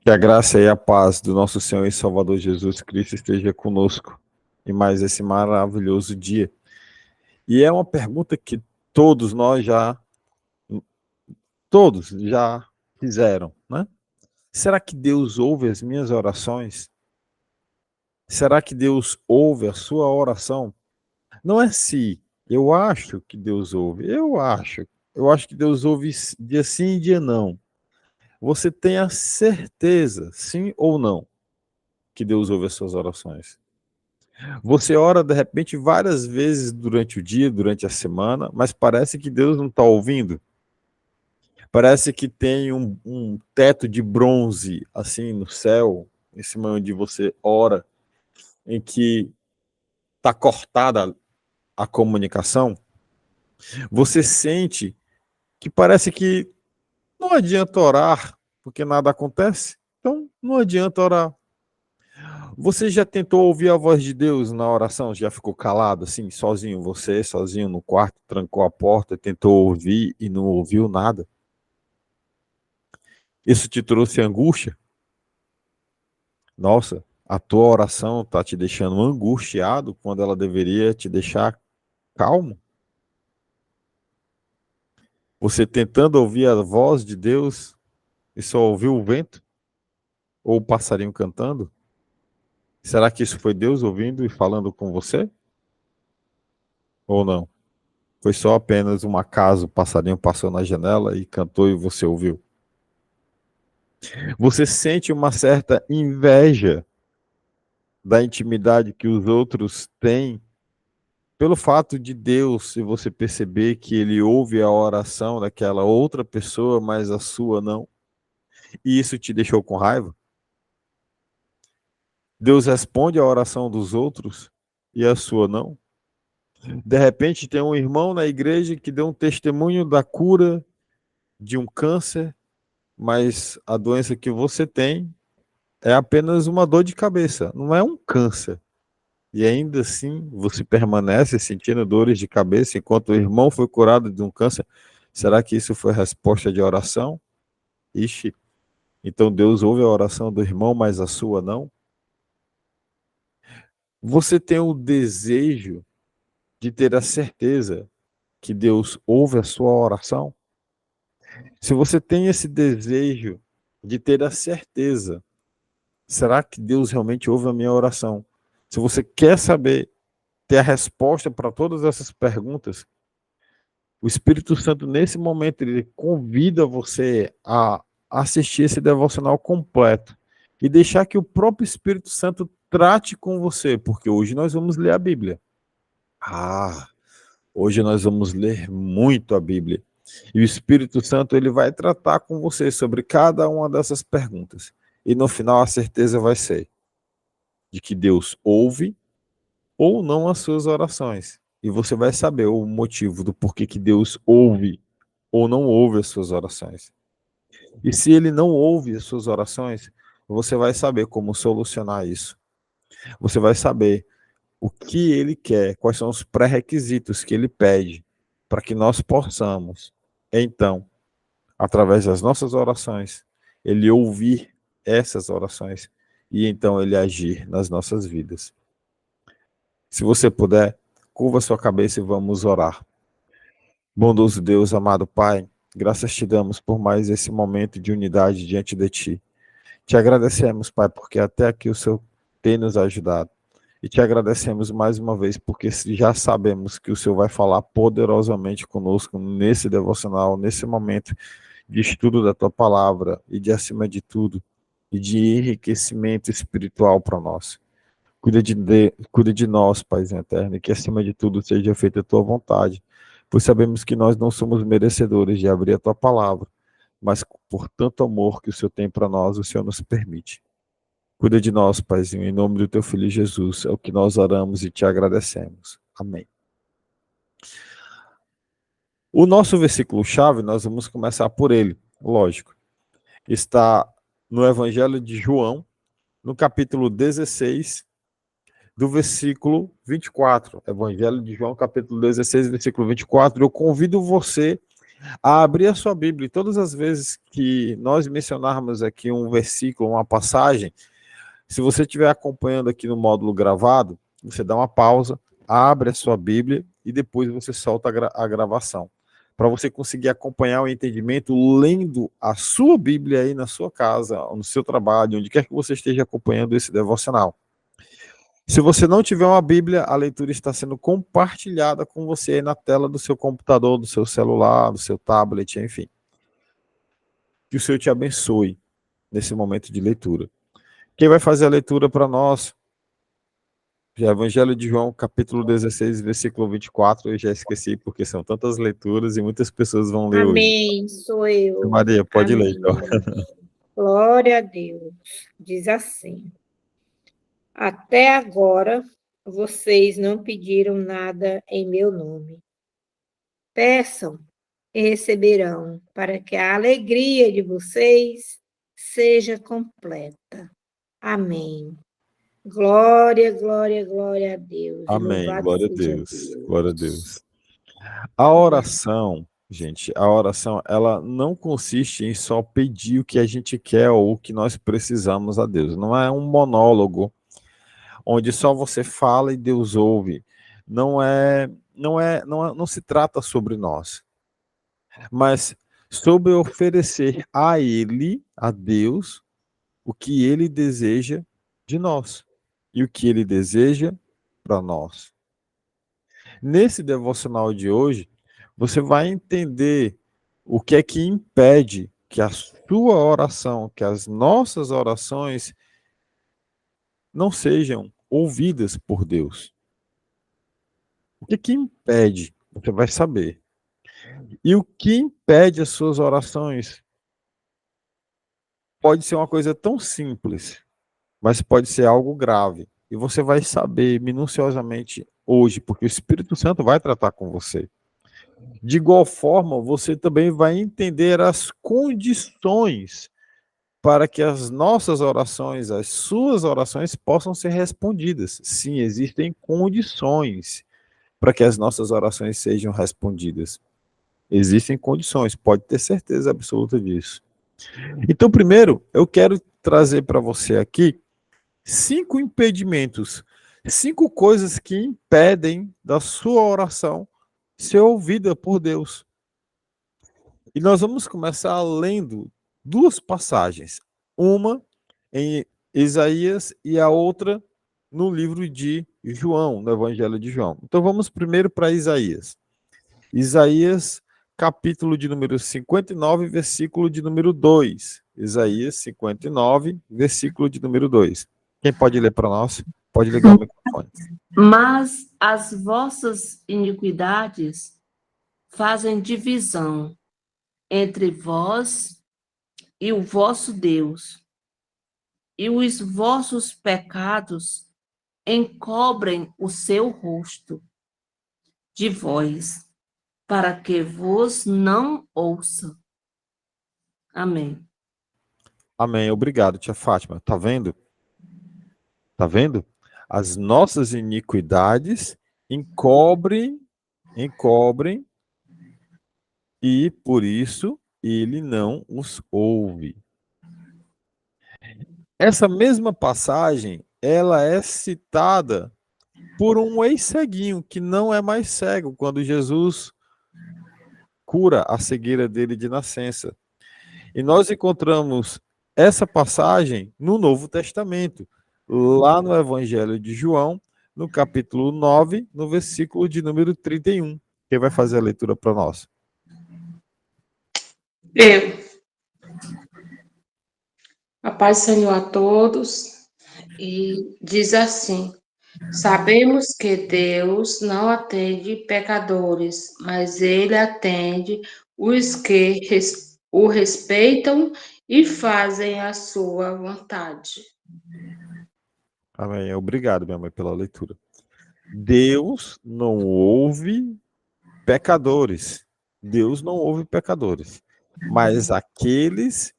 Que a graça e a paz do nosso Senhor e Salvador Jesus Cristo esteja conosco em mais esse maravilhoso dia. E é uma pergunta que todos já fizeram, né? Será que Deus ouve as minhas orações? Será que Deus ouve a sua oração? Não é se, eu acho que Deus ouve, eu acho que Deus ouve dia sim e dia não. Você tem a certeza, sim ou não, que Deus ouve as suas orações? Você ora, de repente, várias vezes durante o dia, durante a semana, mas parece que Deus não está ouvindo. Parece que tem um teto de bronze, assim, no céu, em cima onde você ora, em que está cortada a comunicação. Você sente que parece que não adianta orar, porque nada acontece. Então, não adianta orar. Você já tentou ouvir a voz de Deus na oração? Já ficou calado, assim, sozinho, você, sozinho no quarto, trancou a porta, tentou ouvir e não ouviu nada? Isso te trouxe angústia? Nossa, a tua oração está te deixando angustiado quando ela deveria te deixar calmo? Você tentando ouvir a voz de Deus e só ouviu o vento? Ou o passarinho cantando? Será que isso foi Deus ouvindo e falando com você? Ou não? Foi só apenas um acaso, o passarinho passou na janela e cantou e você ouviu? Você sente uma certa inveja da intimidade que os outros têm pelo fato de Deus, se você perceber que ele ouve a oração daquela outra pessoa, mas a sua não, e isso te deixou com raiva? Deus responde a oração dos outros e a sua não? De repente tem um irmão na igreja que deu um testemunho da cura de um câncer, mas a doença que você tem é apenas uma dor de cabeça, não é um câncer. E ainda assim você permanece sentindo dores de cabeça enquanto o irmão foi curado de um câncer. Será que isso foi resposta de oração? Ixi, então Deus ouve a oração do irmão, mas a sua não? Você tem o desejo de ter a certeza que Deus ouve a sua oração? Se você tem esse desejo de ter a certeza, será que Deus realmente ouve a minha oração? Se você quer saber, ter a resposta para todas essas perguntas, o Espírito Santo, nesse momento, ele convida você a assistir esse devocional completo e deixar que o próprio Espírito Santo trate com você, porque hoje nós vamos ler a Bíblia. Ah, hoje nós vamos ler muito a Bíblia. E o Espírito Santo, ele vai tratar com você sobre cada uma dessas perguntas. E no final a certeza vai ser de que Deus ouve ou não as suas orações. E você vai saber o motivo do porquê que Deus ouve ou não ouve as suas orações. E se ele não ouve as suas orações, você vai saber como solucionar isso. Você vai saber o que ele quer, quais são os pré-requisitos que ele pede para que nós possamos, então, através das nossas orações, ele ouvir essas orações e então ele agir nas nossas vidas. Se você puder, curva sua cabeça e vamos orar. Bondoso Deus, amado Pai, graças te damos por mais esse momento de unidade diante de ti. Te agradecemos, Pai, porque até aqui o Senhor tem nos ajudado. E te agradecemos mais uma vez, porque já sabemos que o Senhor vai falar poderosamente conosco nesse devocional, nesse momento de estudo da tua palavra e de, acima de tudo, e de enriquecimento espiritual para nós. Cuida de nós, Paizinho eterno, e que acima de tudo seja feita a tua vontade, pois sabemos que nós não somos merecedores de abrir a tua palavra, mas por tanto amor que o Senhor tem para nós, o Senhor nos permite. Cuida de nós, Paizinho, em nome do teu Filho Jesus, é o que nós oramos e te agradecemos. Amém. O nosso versículo-chave, nós vamos começar por ele, lógico. Está no Evangelho de João, no capítulo 16, do versículo 24. Evangelho de João, capítulo 16, versículo 24. Eu convido você a abrir a sua Bíblia. E todas as vezes que nós mencionarmos aqui um versículo, uma passagem, se você estiver acompanhando aqui no módulo gravado, você dá uma pausa, abre a sua Bíblia e depois você solta a gravação. Para você conseguir acompanhar o entendimento lendo a sua Bíblia aí na sua casa, no seu trabalho, onde quer que você esteja acompanhando esse devocional. Se você não tiver uma Bíblia, a leitura está sendo compartilhada com você aí na tela do seu computador, do seu celular, do seu tablet, enfim. Que o Senhor te abençoe nesse momento de leitura. Quem vai fazer a leitura para nós? Evangelho de João, capítulo 16, versículo 24. Eu já esqueci porque são tantas leituras e muitas pessoas vão ler hoje. Amém, sou eu. Maria, pode ler então. Glória a Deus. Diz assim: até agora vocês não pediram nada em meu nome. Peçam e receberão, para que a alegria de vocês seja completa. Amém. Glória, glória, glória a Deus. Amém. Louvado Glória a seja Deus. Deus. Glória a Deus. A oração, gente, a oração, ela não consiste em só pedir o que a gente quer ou o que nós precisamos a Deus. Não é um monólogo onde só você fala e Deus ouve. Não se trata sobre nós, mas sobre oferecer a Ele, a Deus, o que Ele deseja de nós e o que Ele deseja para nós. Nesse devocional de hoje, você vai entender o que é que impede que a sua oração, que as nossas orações não sejam ouvidas por Deus. O que é que impede? Você vai saber. E o que impede as suas orações pode ser uma coisa tão simples, mas pode ser algo grave. E você vai saber minuciosamente hoje, porque o Espírito Santo vai tratar com você. De igual forma, você também vai entender as condições para que as nossas orações, as suas orações possam ser respondidas. Sim, existem condições para que as nossas orações sejam respondidas. Existem condições, pode ter certeza absoluta disso. Então, primeiro, eu quero trazer para você aqui 5 impedimentos, 5 coisas que impedem da sua oração ser ouvida por Deus. E nós vamos começar lendo 2 passagens. Uma em Isaías e a outra no livro de João, no Evangelho de João. Então vamos primeiro para Isaías. Isaías, capítulo de número 59, versículo de número 2. Isaías 59, versículo de número 2. Quem pode ler para nós? Pode ligar o microfone. Mas as vossas iniquidades fazem divisão entre vós e o vosso Deus, e os vossos pecados encobrem o seu rosto de vós, para que vos não ouça. Amém. Amém. Obrigado, tia Fátima. Tá vendo? Tá vendo? As nossas iniquidades encobrem, e por isso ele não os ouve. Essa mesma passagem, ela é citada por um ex-ceguinho que não é mais cego, quando Jesus cura a cegueira dele de nascença. E nós encontramos essa passagem no Novo Testamento, lá no Evangelho de João, no capítulo 9, no versículo de número 31. Quem vai fazer a leitura para nós? Eu. A paz do Senhor a todos. E diz assim: sabemos que Deus não atende pecadores, mas Ele atende os que o respeitam e fazem a sua vontade. Amém. Obrigado, minha mãe, pela leitura. Deus não ouve pecadores. Deus não ouve pecadores. Mas aqueles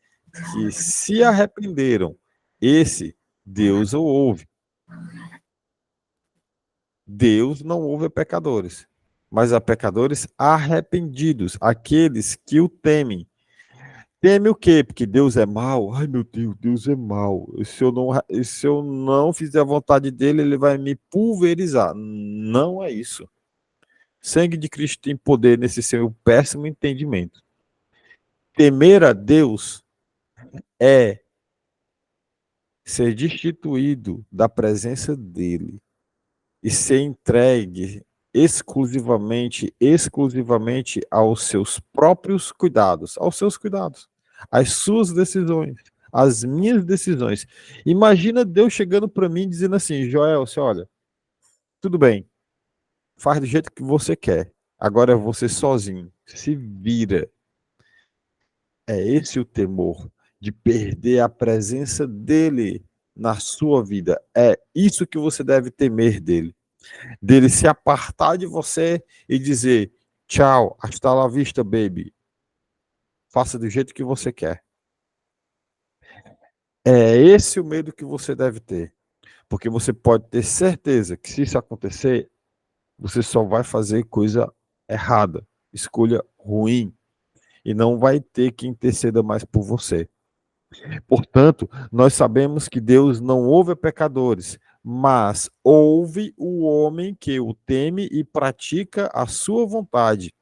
que se arrependeram, esse Deus o ouve. Deus não ouve pecadores. mas a pecadores arrependidos, aqueles que o temem. Teme o quê? Porque Deus é mau? Ai, meu Deus, Deus é mau. Se eu não fizer a vontade dele, ele vai me pulverizar. Não é isso. Sangue de Cristo tem poder nesse seu péssimo entendimento. Temer a Deus é ser destituído da presença dele e ser entregue exclusivamente aos seus próprios cuidados, às suas decisões, às minhas decisões. Imagina Deus chegando para mim dizendo assim: Joel, você olha, tudo bem, faz do jeito que você quer, agora é você sozinho, se vira. É esse o temor de perder a presença dele na sua vida. É isso que você deve temer dele se apartar de você e dizer: tchau, hasta la vista, baby. Faça do jeito que você quer. É esse o medo que você deve ter. Porque você pode ter certeza que se isso acontecer, você só vai fazer coisa errada, escolha ruim, e não vai ter quem interceda mais por você. Portanto, nós sabemos que Deus não ouve a pecadores, mas ouve o homem que o teme e pratica a sua vontade.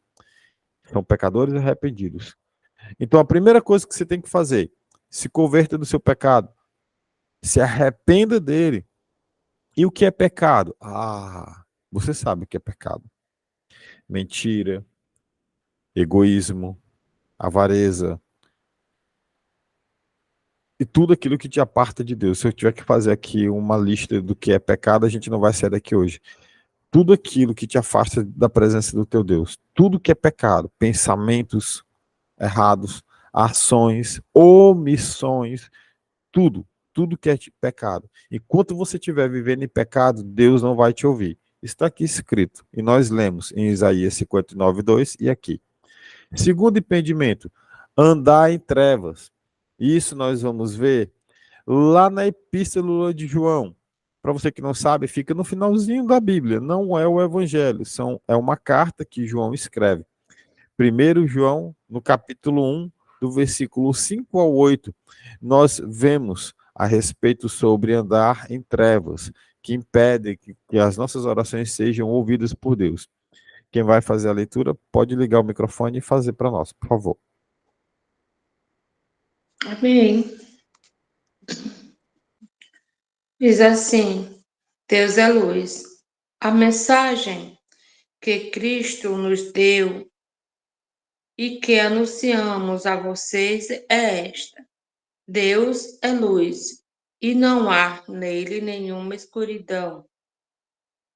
São pecadores arrependidos. Então, a primeira coisa que você tem que fazer, se converta do seu pecado, se arrependa dele. E o que é pecado? Você sabe o que é pecado. Mentira, egoísmo, avareza, e tudo aquilo que te aparta de Deus. Se eu tiver que fazer aqui uma lista do que é pecado, a gente não vai sair daqui hoje. Tudo aquilo que te afasta da presença do teu Deus. Tudo que é pecado. Pensamentos errados, ações, omissões, tudo. Tudo que é pecado. Enquanto você estiver vivendo em pecado, Deus não vai te ouvir. Está aqui escrito. E nós lemos em Isaías 59:2 e aqui. Segundo impedimento, andar em trevas. Isso nós vamos ver lá na Epístola de João. Para você que não sabe, fica no finalzinho da Bíblia, não é o Evangelho, é uma carta que João escreve. 1 João, no capítulo 1, do versículo 5 ao 8, nós vemos a respeito sobre andar em trevas, que impede que as nossas orações sejam ouvidas por Deus. Quem vai fazer a leitura pode ligar o microfone e fazer para nós, por favor. Amém. Diz assim: Deus é luz. A mensagem que Cristo nos deu e que anunciamos a vocês é esta: Deus é luz e não há nele nenhuma escuridão.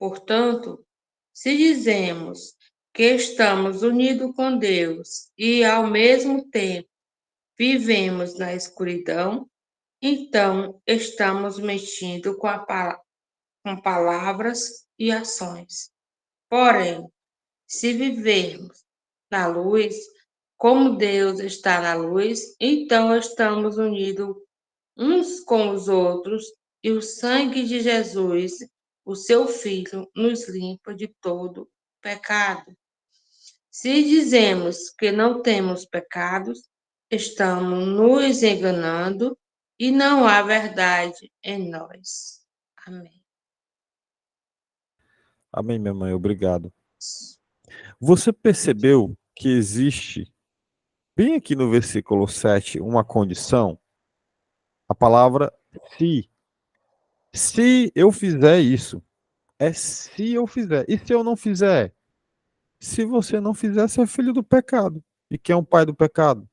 Portanto, se dizemos que estamos unidos com Deus e, ao mesmo tempo, vivemos na escuridão, então estamos mentindo com palavras e ações. Porém, se vivermos na luz, como Deus está na luz, então estamos unidos uns com os outros, e o sangue de Jesus, o seu Filho, nos limpa de todo pecado. Se dizemos que não temos pecados, estamos nos enganando e não há verdade em nós. Amém. Amém, minha mãe, obrigado. Você percebeu que existe, bem aqui no versículo 7, uma condição? A palavra se. Se eu fizer isso, é se eu fizer. E se eu não fizer? Se você não fizer, você é filho do pecado. E quem é o pai do pecado?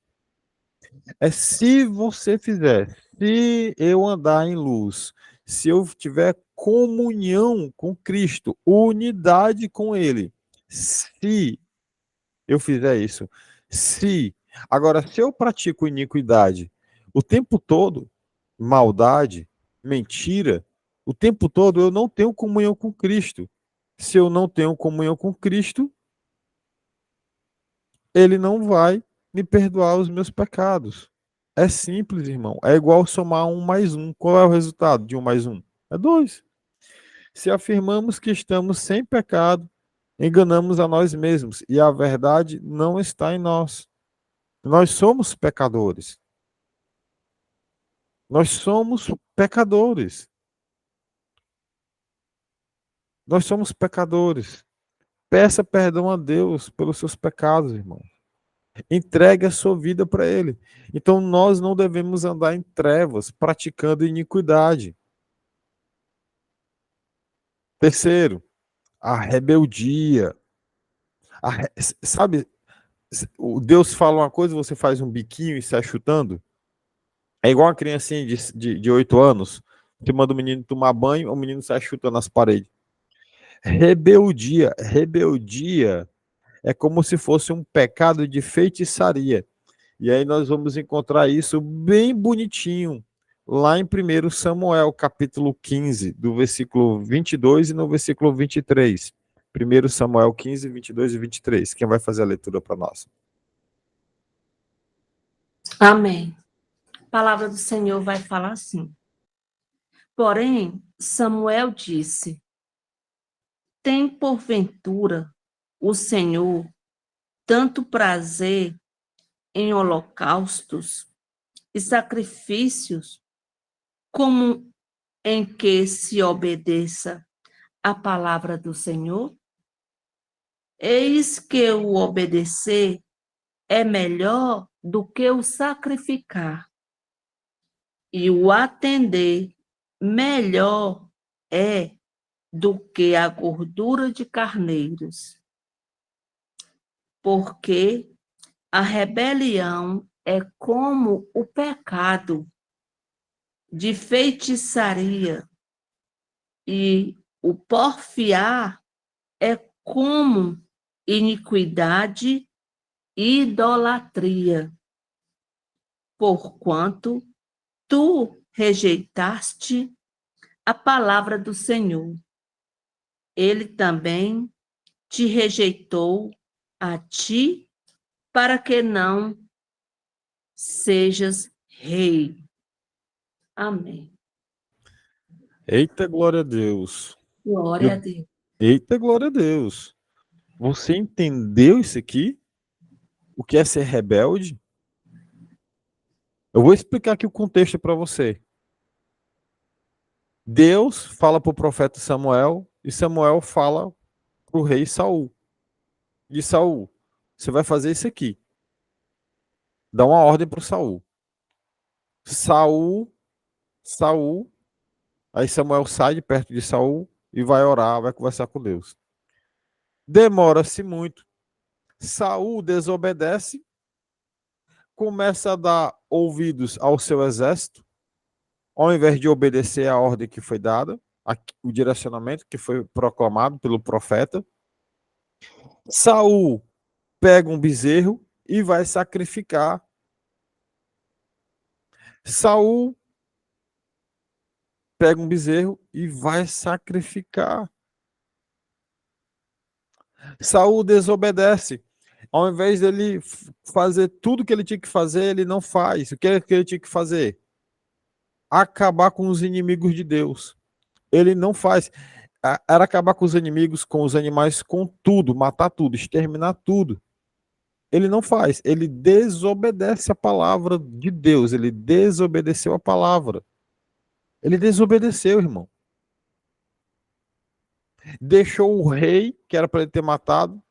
É se você fizer. Se eu andar em luz, se eu tiver comunhão com Cristo, unidade com Ele. Se eu fizer isso. Se. Agora, se eu pratico iniquidade o tempo todo, maldade, mentira, o tempo todo eu não tenho comunhão com Cristo. Se eu não tenho comunhão com Cristo, ele não vai me perdoar os meus pecados. É simples, irmão. É igual somar 1 mais 1. Qual é o resultado de 1 mais 1? É 2. Se afirmamos que estamos sem pecado, enganamos a nós mesmos e a verdade não está em nós. Nós somos pecadores. Nós somos pecadores. Nós somos pecadores. Peça perdão a Deus pelos seus pecados, irmão. Entregue a sua vida para Ele. Então nós não devemos andar em trevas, praticando iniquidade. Terceiro, a rebeldia. Sabe, o Deus fala uma coisa, você faz um biquinho e sai chutando. É igual uma criancinha de 8 anos, que manda o menino tomar banho, o menino sai chutando as paredes. Rebeldia é como se fosse um pecado de feitiçaria. E aí nós vamos encontrar isso bem bonitinho lá em 1 Samuel, capítulo 15, do versículo 22 e no versículo 23. 1 Samuel 15, 22 e 23. Quem vai fazer a leitura para nós? Amém. A palavra do Senhor vai falar assim. Porém, Samuel disse: tem porventura o Senhor tanto prazer em holocaustos e sacrifícios, como em que se obedeça a palavra do Senhor? Eis que o obedecer é melhor do que o sacrificar, e o atender melhor é do que a gordura de carneiros. Porque a rebelião é como o pecado de feitiçaria, e o porfiar é como iniquidade e idolatria. Porquanto tu rejeitaste a palavra do Senhor, ele também te rejeitou a ti, para que não sejas rei. Amém. Eita, glória a Deus. Glória a Deus. Eita, glória a Deus. Você entendeu isso aqui? O que é ser rebelde? Eu vou explicar aqui o contexto para você. Deus fala para o profeta Samuel e Samuel fala para o rei Saul. De Saul, você vai fazer isso aqui. Dá uma ordem para o Saul. Saul, aí Samuel sai de perto de Saul e vai orar, vai conversar com Deus. Demora-se muito. Saul desobedece, começa a dar ouvidos ao seu exército, ao invés de obedecer a ordem que foi dada, o direcionamento que foi proclamado pelo profeta. Saul pega um bezerro e vai sacrificar. Saul pega um bezerro e vai sacrificar. Saul desobedece. Ao invés dele fazer tudo que ele tinha que fazer, ele não faz. O que ele tinha que fazer? Acabar com os inimigos de Deus. Ele não faz. Era acabar com os inimigos, com os animais, com tudo, matar tudo, exterminar tudo. Ele não faz. Ele desobedece a palavra de Deus. Ele desobedeceu a palavra. Ele desobedeceu, irmão. Deixou o rei, que era para ele ter matado,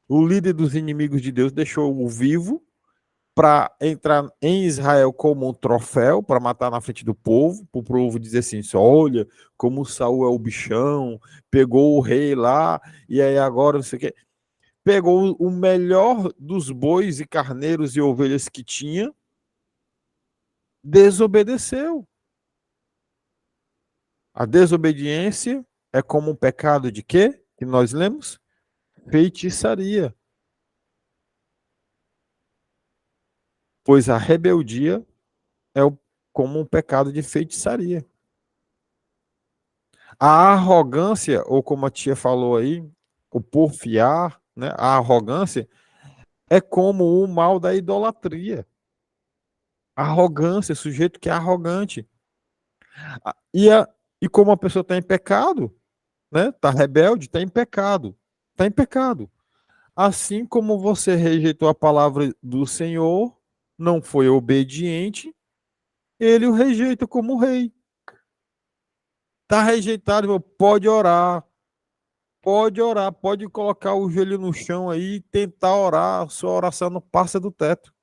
o líder dos inimigos de Deus, deixou-o vivo para entrar em Israel como um troféu, para matar na frente do povo, para o povo dizer assim, olha como Saul é o bichão, pegou o rei lá, e aí agora não sei o quê. Pegou o melhor dos bois e carneiros e ovelhas que tinha, desobedeceu. A desobediência é como um pecado de quê? Que nós lemos? Feitiçaria. Pois a rebeldia é como um pecado de feitiçaria. A arrogância, ou como a tia falou aí, o porfiar, né? A arrogância é como o mal da idolatria. Arrogância, sujeito que é arrogante. E como a pessoa está em pecado, né? Está rebelde, está em pecado. Está em pecado. Assim como você rejeitou a palavra do Senhor, não foi obediente, ele o rejeita como rei. Está rejeitado, irmão, pode orar, pode colocar o joelho no chão aí e tentar orar, sua oração não passa do teto.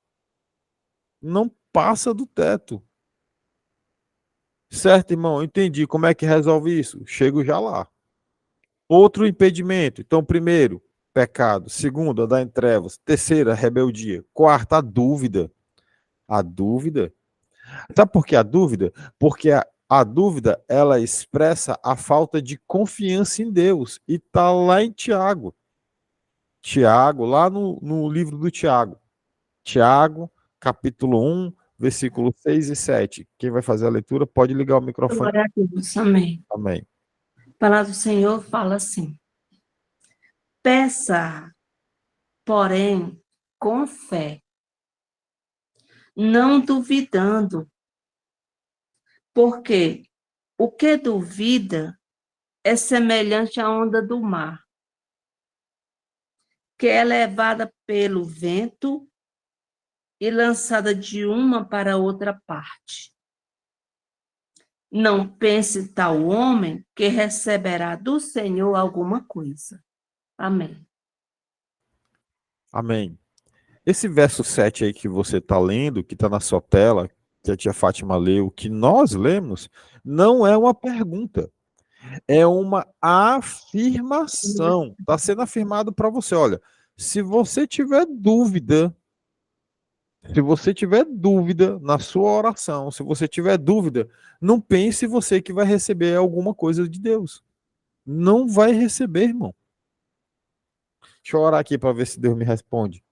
Não passa do teto. Certo, irmão? Entendi. Como é que resolve isso? Chego já lá. Outro impedimento. Então, primeiro, pecado. Segundo, andar em trevas. Terceira, rebeldia. Quarta, a dúvida. A dúvida. Sabe por que a dúvida? Porque a dúvida, ela expressa a falta de confiança em Deus. E está lá em Tiago. Tiago, lá no livro do Tiago. Tiago, capítulo 1, versículos 6 e 7. Quem vai fazer a leitura pode ligar o microfone. Glória a Deus, amém. Amém. A palavra do Senhor fala assim: peça, porém, com fé, não duvidando, porque o que duvida é semelhante à onda do mar, que é levada pelo vento e lançada de uma para outra parte. Não pense tal homem que receberá do Senhor alguma coisa. Amém. Amém. Esse verso 7 aí que você está lendo, que está na sua tela, que a tia Fátima leu, que nós lemos, não é uma pergunta, é uma afirmação. Está sendo afirmado para você. Olha, se você tiver dúvida, na sua oração, se você tiver dúvida, não pense você que vai receber alguma coisa de Deus. Não vai receber, irmão. Deixa eu orar aqui para ver se Deus me responde.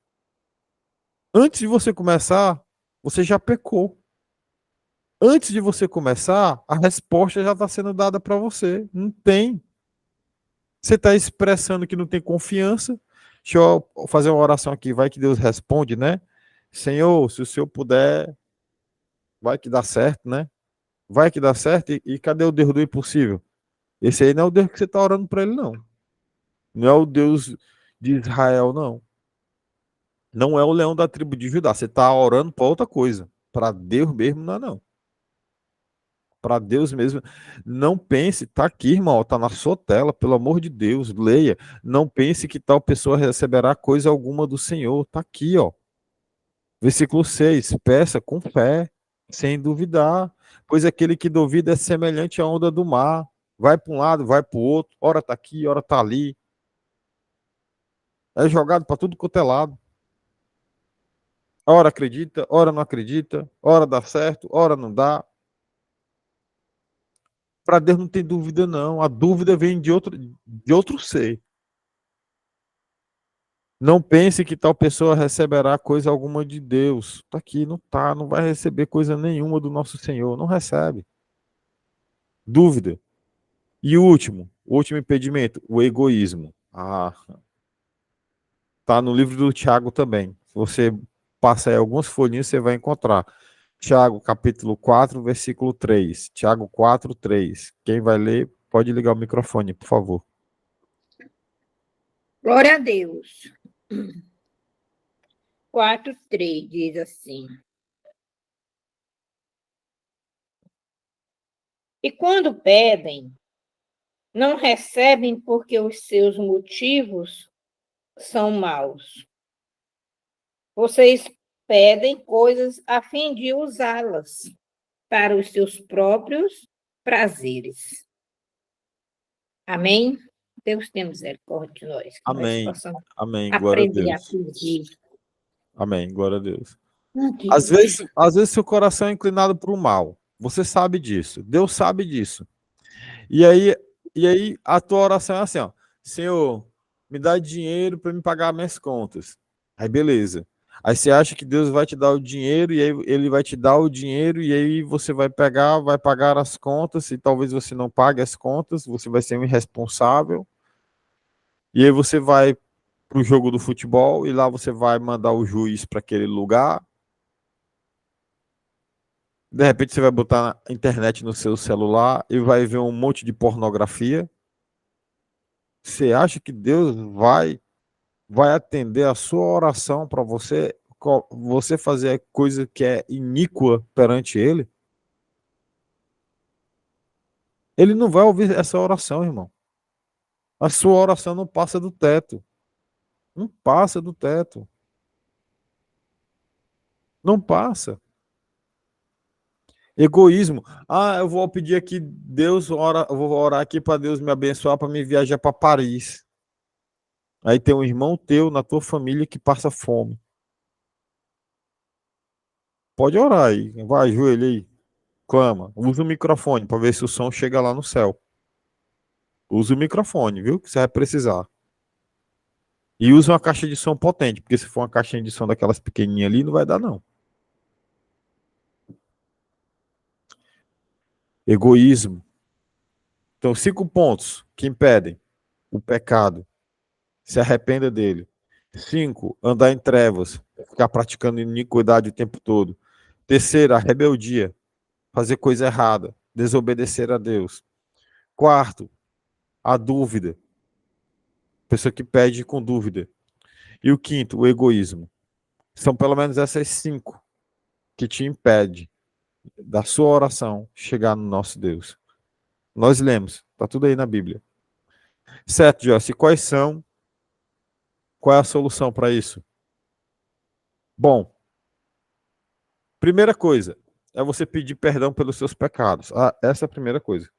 Antes de você começar, você já pecou. Antes de você começar, a resposta já está sendo dada para você. Não tem. Você está expressando que não tem confiança. Deixa eu fazer uma oração aqui. Vai que Deus responde, né? Senhor, se o Senhor puder, vai que dá certo, né? Vai que dá certo. E cadê o Deus do impossível? Esse aí não é o Deus que você está orando para ele, não. Não é o Deus de Israel, não. Não é o leão da tribo de Judá. Você está orando para outra coisa. Para Deus mesmo, não é não. Para Deus mesmo. Não pense, tá aqui, irmão, tá na sua tela, pelo amor de Deus, leia. Não pense que tal pessoa receberá coisa alguma do Senhor. Tá aqui, ó. Versículo 6. Peça com fé, sem duvidar, pois aquele que duvida é semelhante à onda do mar. Vai para um lado, vai para o outro, ora tá aqui, ora tá ali. É jogado para tudo quanto é lado. Ora acredita, ora não acredita, ora dá certo, ora não dá. Para Deus não tem dúvida, não. A dúvida vem de outro ser. Não pense que tal pessoa receberá coisa alguma de Deus. Está aqui, não tá, não vai receber coisa nenhuma do nosso Senhor. Não recebe. Dúvida. E o último impedimento, o egoísmo. Tá no livro do Tiago também. Se você passa aí alguns folhinhos, você vai encontrar. Tiago, capítulo 4, versículo 3. Tiago 4, 3. Quem vai ler, pode ligar o microfone, por favor. Glória a Deus. 4:3 diz assim: e quando pedem, não recebem porque os seus motivos são maus. Vocês pedem coisas a fim de usá-las para os seus próprios prazeres. Amém? Deus tenha misericórdia de nós. Amém. Nós possamos Amém. Glória a aprender a Deus. pedir. Amém. Glória a Deus. Aqui. Às vezes seu coração é inclinado para o mal. Você sabe disso. Deus sabe disso. E aí a tua oração é assim, ó. Senhor, me dá dinheiro para me pagar minhas contas. Aí beleza. Aí você acha que Deus vai te dar o dinheiro e aí ele vai te dar o dinheiro e aí você vai pegar, vai pagar as contas e talvez você não pague as contas, você vai ser um irresponsável. E aí você vai para o jogo do futebol e lá você vai mandar o juiz para aquele lugar. De repente você vai botar na internet no seu celular e vai ver um monte de pornografia. Você acha que Deus vai atender a sua oração para você fazer coisa que é iníqua perante Ele? Ele não vai ouvir essa oração, irmão. A sua oração não passa do teto. Não passa do teto. Não passa. Egoísmo. Ah, eu vou pedir aqui, eu vou orar aqui para Deus me abençoar para me viajar para Paris. Aí tem um irmão teu na tua família que passa fome. Pode orar aí. Vai, ajoelha aí. Clama. Usa o microfone para ver se o som chega lá no céu. Usa o microfone, viu? Que você vai precisar. E usa uma caixa de som potente, porque se for uma caixinha de som daquelas pequenininhas ali, não vai dar, não. Egoísmo. Então, 5 pontos que impedem o pecado. Se arrependa dele. 5, andar em trevas, ficar praticando iniquidade o tempo todo. Terceira, a rebeldia, fazer coisa errada, desobedecer a Deus. 4, a dúvida, pessoa que pede com dúvida. E o 5º, o egoísmo. São pelo menos essas 5 que te impedem da sua oração chegar no nosso Deus. Nós lemos, está tudo aí na Bíblia. Certo, Joyce, qual é a solução para isso? Bom, primeira coisa é você pedir perdão pelos seus pecados. Essa é a primeira coisa.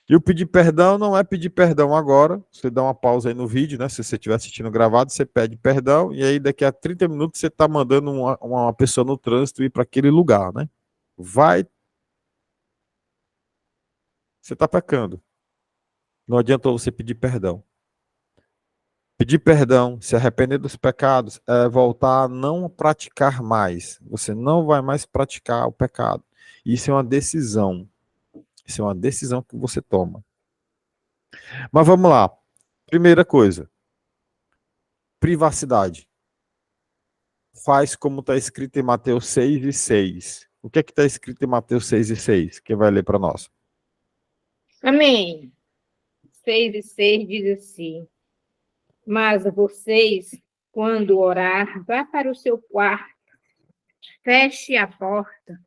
E o pedir perdão não é pedir perdão agora. Você dá uma pausa aí no vídeo, né? Se você estiver assistindo gravado, você pede perdão e aí daqui a 30 minutos você está mandando uma pessoa no trânsito ir para aquele lugar, né? Você está pecando. Não adiantou você pedir perdão. Pedir perdão, se arrepender dos pecados, é voltar a não praticar mais. Você não vai mais praticar o pecado. Isso é uma decisão. Isso é uma decisão que você toma. Mas vamos lá. Primeira coisa. Privacidade. Faz como está escrito em Mateus 6:6. O que está escrito em Mateus 6:6? Quem vai ler para nós? Amém. 6:6 diz assim: Mas vocês, quando orar, vá para o seu quarto, feche a porta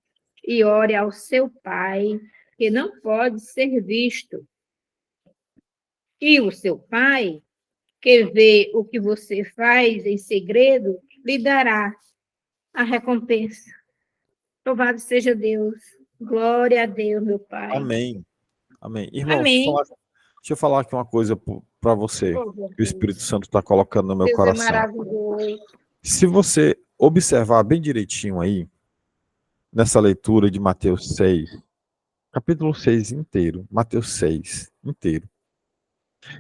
e ore ao seu Pai, que não pode ser visto. E o seu Pai, que vê o que você faz em segredo, lhe dará a recompensa. Louvado seja Deus. Glória a Deus, meu Pai. Amém. Amém. Irmão, Amém. deixa eu falar aqui uma coisa para você, que o Espírito Santo está colocando no meu Deus coração. é maravilhoso. Se você observar bem direitinho aí, nessa leitura de Mateus 6, capítulo 6 inteiro, Mateus 6 inteiro,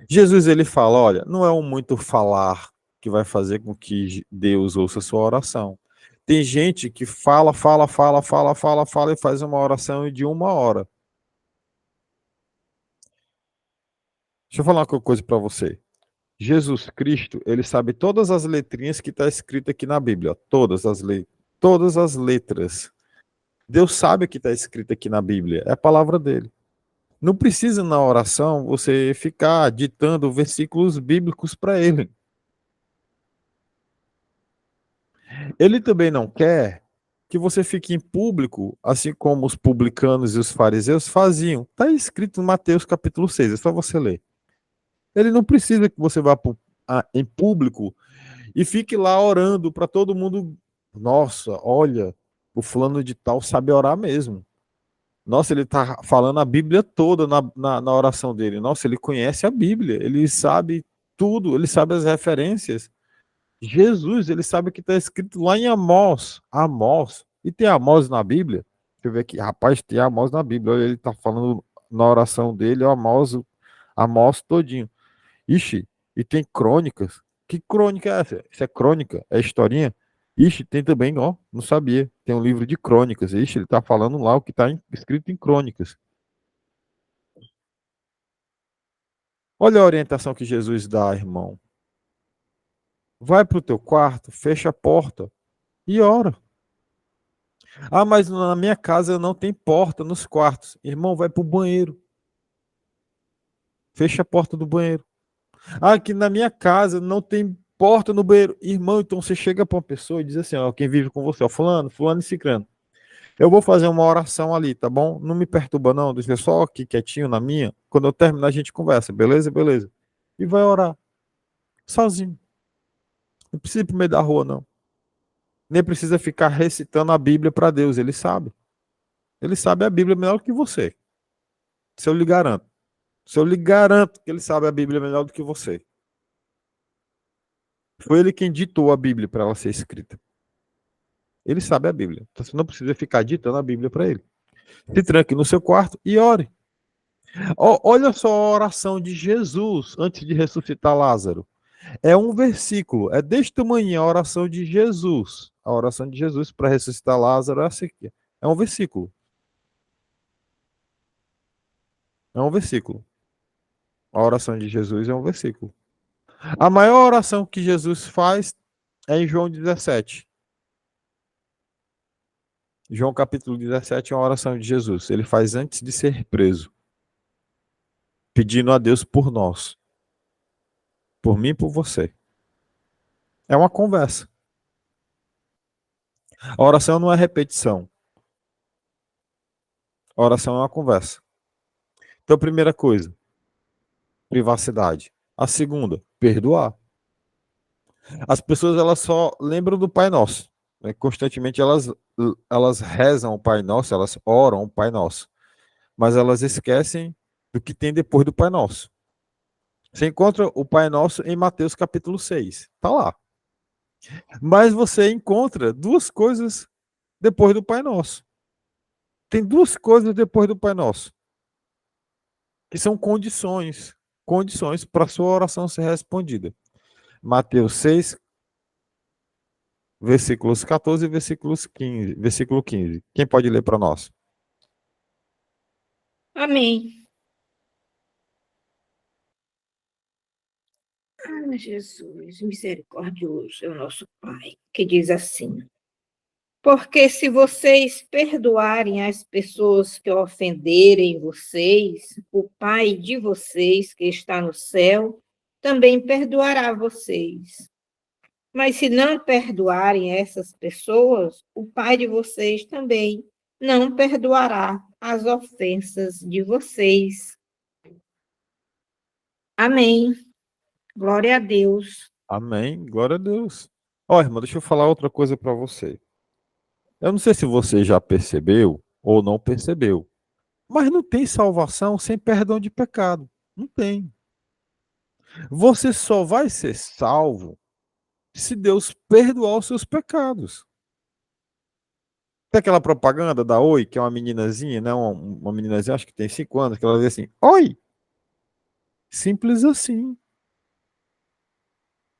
Jesus ele fala, olha, não é o muito falar que vai fazer com que Deus ouça a sua oração. Tem gente que fala e faz uma oração de 1 hora. Deixa eu falar uma coisa para você. Jesus Cristo, ele sabe todas as letrinhas que está escrito aqui na Bíblia. Todas as letras. Deus sabe o que está escrito aqui na Bíblia. É a palavra dele. Não precisa na oração você ficar ditando versículos bíblicos para ele. Ele também não quer que você fique em público, assim como os publicanos e os fariseus faziam. Está escrito em Mateus capítulo 6, é só você ler. Ele não precisa que você vá em público e fique lá orando para todo mundo. Nossa, olha, o fulano de tal sabe orar mesmo. Nossa, ele está falando a Bíblia toda na oração dele. Nossa, ele conhece a Bíblia, ele sabe tudo, ele sabe as referências. Jesus, ele sabe o que está escrito lá em Amós. Amós. E tem Amós na Bíblia? Deixa eu ver aqui. Rapaz, tem Amós na Bíblia. Olha, ele está falando na oração dele, Amós todinho. Ixi, e tem crônicas. Que crônica é essa? Isso é crônica? É historinha? Ixi, tem também, ó, não sabia. Tem um livro de crônicas. Ixi, ele está falando lá o que está escrito em crônicas. Olha a orientação que Jesus dá, irmão. Vai para o teu quarto, fecha a porta e ora. Ah, mas na minha casa não tem porta nos quartos. Irmão, vai para o banheiro. Fecha a porta do banheiro. Ah, aqui na minha casa não tem porta no banheiro. Irmão, então você chega para uma pessoa e diz assim, ó, quem vive com você, ó, fulano e ciclano. Eu vou fazer uma oração ali, tá bom? Não me perturba não, deixa eu só aqui quietinho na minha. Quando eu terminar a gente conversa, beleza? Beleza. E vai orar, sozinho. Não precisa ir pro meio da rua, não. Nem precisa ficar recitando a Bíblia para Deus, ele sabe. Ele sabe a Bíblia melhor que você. Se eu lhe garanto. Se eu lhe garanto que ele sabe a Bíblia melhor do que você. Foi ele quem ditou a Bíblia para ela ser escrita. Ele sabe a Bíblia. Então você não precisa ficar ditando a Bíblia para ele. Se tranque no seu quarto e ore. Olha só a oração de Jesus antes de ressuscitar Lázaro. É um versículo. É deste tamanho a oração de Jesus. A oração de Jesus para ressuscitar Lázaro é essa aqui. É um versículo. É um versículo. A oração de Jesus é um versículo. A maior oração que Jesus faz é em João 17. João capítulo 17 é uma oração de Jesus. Ele faz antes de ser preso, pedindo a Deus por nós, por mim e por você. É uma conversa. A oração não é repetição. A oração é uma conversa. Então, a primeira coisa, privacidade. A segunda, perdoar. As pessoas elas só lembram do Pai Nosso. Né? Constantemente elas rezam o Pai Nosso, elas oram o Pai Nosso. Mas elas esquecem do que tem depois do Pai Nosso. Você encontra o Pai Nosso em Mateus capítulo 6. Está lá. Mas você encontra duas coisas depois do Pai Nosso. Tem duas coisas depois do Pai Nosso, que são condições para a sua oração ser respondida. Mateus 6, versículos 14 e versículo 15. Quem pode ler para nós? Amém. Ah, Jesus, misericordioso é o nosso Pai, que diz assim: porque se vocês perdoarem as pessoas que ofenderem vocês, o Pai de vocês, que está no céu, também perdoará vocês. Mas se não perdoarem essas pessoas, o Pai de vocês também não perdoará as ofensas de vocês. Amém. Glória a Deus. Amém. Glória a Deus. Ó, irmão, deixa eu falar outra coisa para você. Eu não sei se você já percebeu ou não percebeu, mas não tem salvação sem perdão de pecado. Não tem. Você só vai ser salvo se Deus perdoar os seus pecados. Tem aquela propaganda da Oi, que é uma meninazinha, né? Uma meninazinha, acho que tem 5 anos, que ela diz assim: Oi! Simples assim.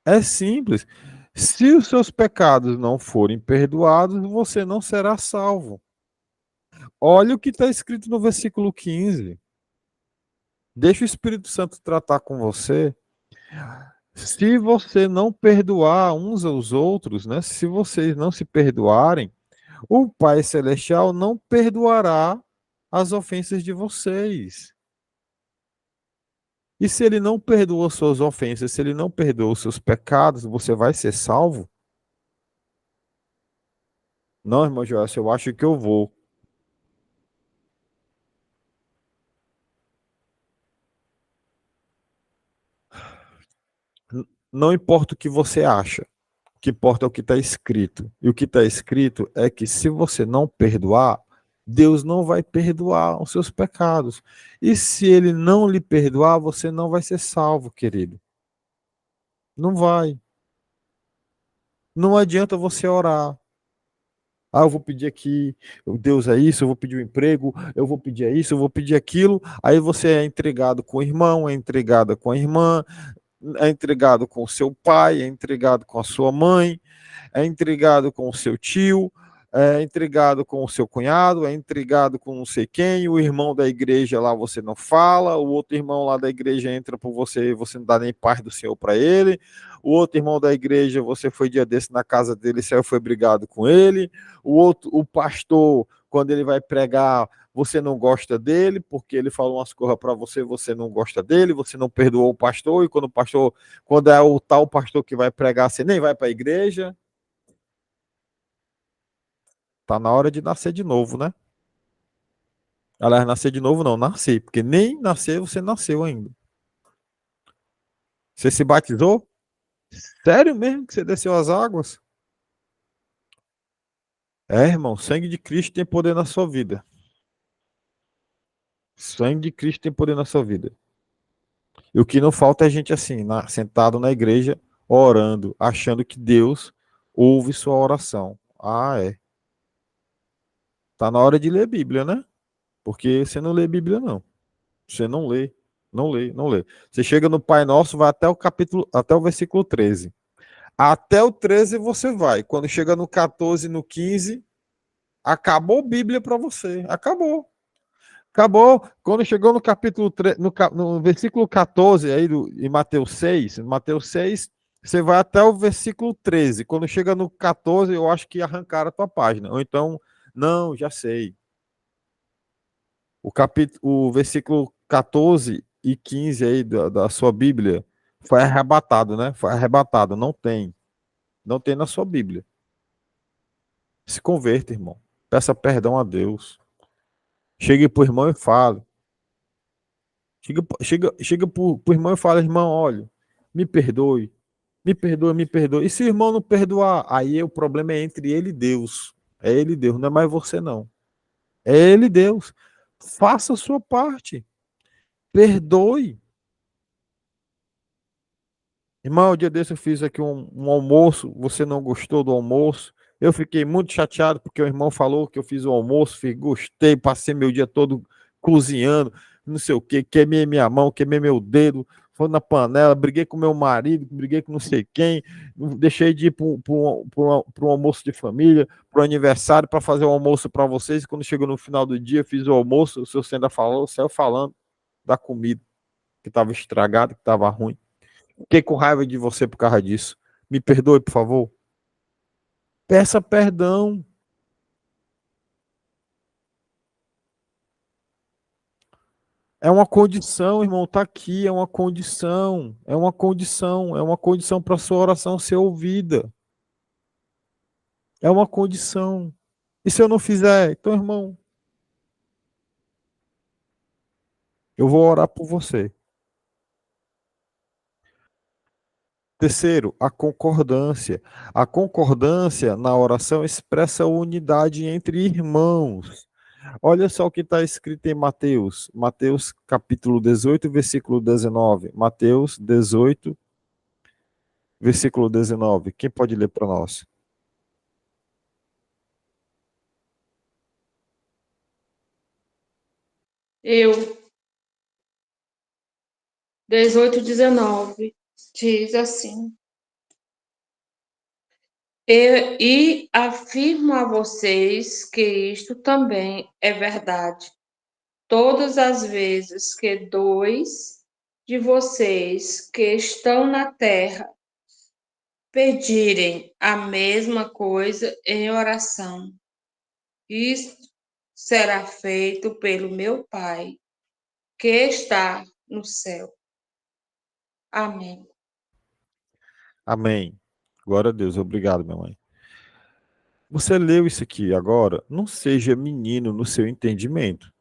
É simples. Se os seus pecados não forem perdoados, você não será salvo. Olha o que está escrito no versículo 15. Deixa o Espírito Santo tratar com você. Se você não perdoar uns aos outros, né? Se vocês não se perdoarem, o Pai Celestial não perdoará as ofensas de vocês. E se ele não perdoa suas ofensas, se ele não perdoa os seus pecados, você vai ser salvo? Não, irmão Joel, eu acho que eu vou. Não importa o que você acha, o que importa é o que está escrito. E o que está escrito é que se você não perdoar, Deus não vai perdoar os seus pecados. E se ele não lhe perdoar, você não vai ser salvo, querido. Não vai. Não adianta você orar. Ah, eu vou pedir aqui, Deus é isso, eu vou pedir um emprego, eu vou pedir isso, eu vou pedir aquilo. Aí você é entregado com o irmão, é entregada com a irmã, é entregado com o seu pai, é entregado com a sua mãe, é entregado com o seu tio, é entregado com o seu cunhado, é entregado com não sei quem, o irmão da igreja lá você não fala, o outro irmão lá da igreja entra por você e você não dá nem paz do Senhor para ele, o outro irmão da igreja, você foi dia desse na casa dele, saiu, foi brigado com ele, o pastor, quando ele vai pregar, você não gosta dele, porque ele falou umas coisas para você, você não gosta dele, você não perdoou o pastor, e quando é o tal pastor que vai pregar, você nem vai para a igreja. Tá na hora de nascer de novo, né? Aliás, nascer de novo não, nascer, porque nem nascer você nasceu ainda. Você se batizou? Sério mesmo que você desceu as águas? É, irmão, sangue de Cristo tem poder na sua vida. Sangue de Cristo tem poder na sua vida. E o que não falta é gente assim, sentado na igreja, orando, achando que Deus ouve sua oração. Ah, é. Tá na hora de ler Bíblia, né? Porque você não lê Bíblia, não. Você não lê, não lê, não lê. Você chega no Pai Nosso, vai até o capítulo, até o versículo 13. Até o 13 você vai. Quando chega no 14, no 15, acabou a Bíblia para você. Acabou. Acabou. Quando chegou no capítulo 3, no versículo 14, aí em Mateus 6, você vai até o versículo 13. Quando chega no 14, eu acho que arrancaram a tua página. Ou então, não, já sei. O versículo 14 e 15 aí da sua Bíblia foi arrebatado, né? Foi arrebatado. Não tem. Não tem na sua Bíblia. Se converta, irmão. Peça perdão a Deus. Chegue pro irmão e fale. Chega pro irmão e fala, irmão, olha, me perdoe, me perdoe, me perdoe. E se o irmão não perdoar, aí o problema é entre ele e Deus. É ele e Deus, não é mais você não. É ele e Deus. Faça a sua parte. Perdoe. Irmão, o dia desse eu fiz aqui um almoço, você não gostou do almoço. Eu fiquei muito chateado porque o irmão falou que eu fiz o almoço, gostei, passei meu dia todo cozinhando, não sei o que, queimei minha mão, queimei meu dedo, foi na panela, briguei com meu marido, briguei com não sei quem, deixei de ir para um almoço de família, para o aniversário, para fazer o almoço para vocês. E quando chegou no final do dia, fiz o almoço, o senhor ainda falou, saiu falando da comida, que estava estragada, que estava ruim. Fiquei com raiva de você por causa disso. Me perdoe, por favor. Peça perdão. É uma condição, irmão, tá aqui, é uma condição, é uma condição para sua oração ser ouvida. É uma condição. E se eu não fizer, então, irmão, eu vou orar por você. Terceiro, a concordância. A concordância na oração expressa a unidade entre irmãos. Olha só o que está escrito em Mateus. Mateus capítulo 18, versículo 19. Mateus 18, versículo 19. Quem pode ler para nós? Eu, 18:19, diz assim: e afirmo a vocês que isto também é verdade. Todas as vezes que dois de vocês que estão na terra pedirem a mesma coisa em oração, isto será feito pelo meu Pai, que está no céu. Amém. Amém. Glória a Deus. Obrigado, minha mãe. Você leu isso aqui agora? Não seja menino no seu entendimento.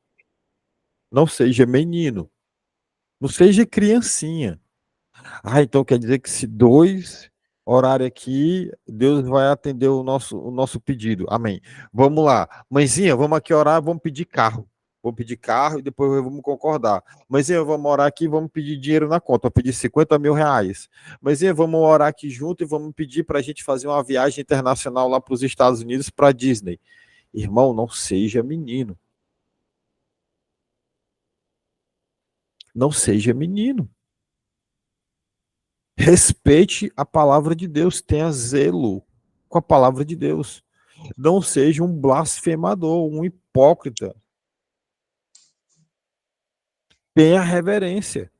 Não seja menino. Não seja criancinha. Ah, então quer dizer que se dois orarem aqui, Deus vai atender o nosso pedido. Amém. Vamos lá. Mãezinha, vamos aqui orar, vamos pedir carro. Vamos pedir carro e depois vamos concordar. Mãezinha, vamos orar aqui, vamos pedir dinheiro na conta. Vamos pedir 50 mil reais. Mãezinha, vamos orar aqui junto e vamos pedir para a gente fazer uma viagem internacional lá para os Estados Unidos, para Disney. Irmão, não seja menino. Não seja menino. Respeite a palavra de Deus, tenha zelo com a palavra de Deus. Não seja um blasfemador, um hipócrita. Tenha reverência.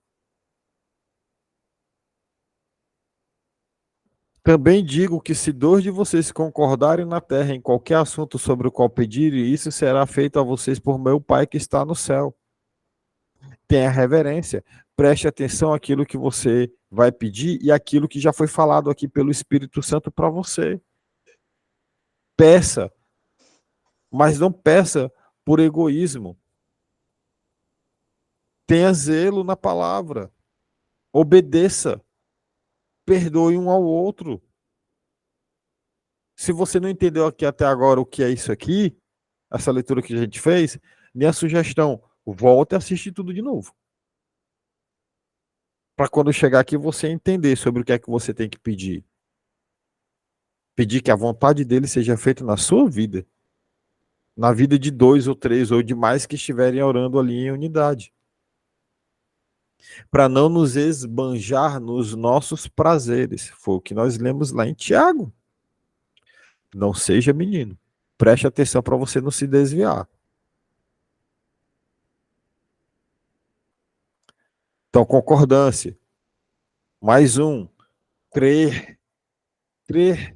Também digo que se 2 de vocês concordarem na terra em qualquer assunto sobre o qual pedirem, isso será feito a vocês por meu Pai que está no céu. Tenha reverência, preste atenção àquilo que você vai pedir e àquilo que já foi falado aqui pelo Espírito Santo para você. Peça, mas não peça por egoísmo. Tenha zelo na palavra. Obedeça. Perdoe um ao outro. Se você não entendeu aqui até agora o que é isso aqui, essa leitura que a gente fez, minha sugestão, volte a assistir tudo de novo. Para quando chegar aqui você entender sobre o que é que você tem que pedir. Pedir que a vontade dele seja feita na sua vida. Na vida de 2 ou 3 ou de mais que estiverem orando ali em unidade. Para não nos esbanjar nos nossos prazeres. Foi o que nós lemos lá em Tiago. Não seja menino. Preste atenção para você não se desviar. Então, concordância. Mais um. Crer. Crer.